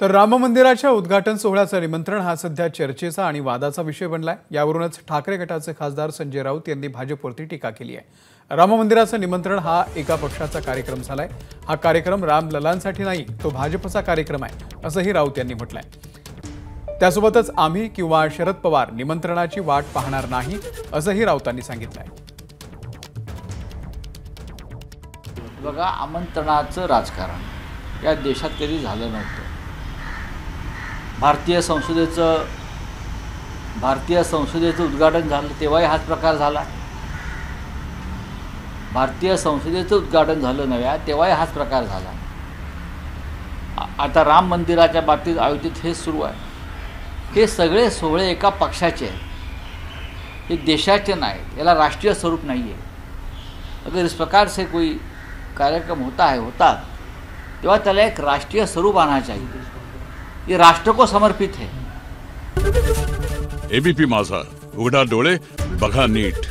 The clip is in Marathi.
तर राम मंदिराच्या उद्घाटन सोहळ्याचं निमंत्रण हा सध्या चर्चेचा आणि वादाचा विषय बनलाय। यावरूनच ठाकरे गटाचे खासदार संजय राऊत यांनी भाजपवरती टीका केली आहे। राम मंदिराचं निमंत्रण हा एका पक्षाचा कार्यक्रम झालाय। हा कार्यक्रम रामललांसाठी नाही, तो भाजपचा कार्यक्रम आहे असंही राऊत यांनी म्हटलंय। त्यासोबतच आम्ही किंवा शरद पवार निमंत्रणाची वाट पाहणार नाही असंही राऊतांनी सांगितलंय। बघा, आमंत्रणाचं राजकारण या देशात कधी झालं नव्हतं। भारतीय संसदेचं उद्घाटन झालं तेव्हाही हाच प्रकार झाला। भारतीय संसदेचं उद्घाटन झालं नव्या तेव्हाही हाच प्रकार झाला। आता राम मंदिराच्या बाबतीत आयोजित हे सुरू आहे। हे सगळे सोहळे एका पक्षाचे आहेत, हे देशाचे नाहीत, याला राष्ट्रीय स्वरूप नहीं है। अगर इस प्रकार से कोई कार्यक्रम होता तेव्हा त्याला एक राष्ट्रीय स्वरूप आना चाहिए। ये राष्ट्र को समर्पित है। एबीपी माझा, उघडा डोळे बघा नीट।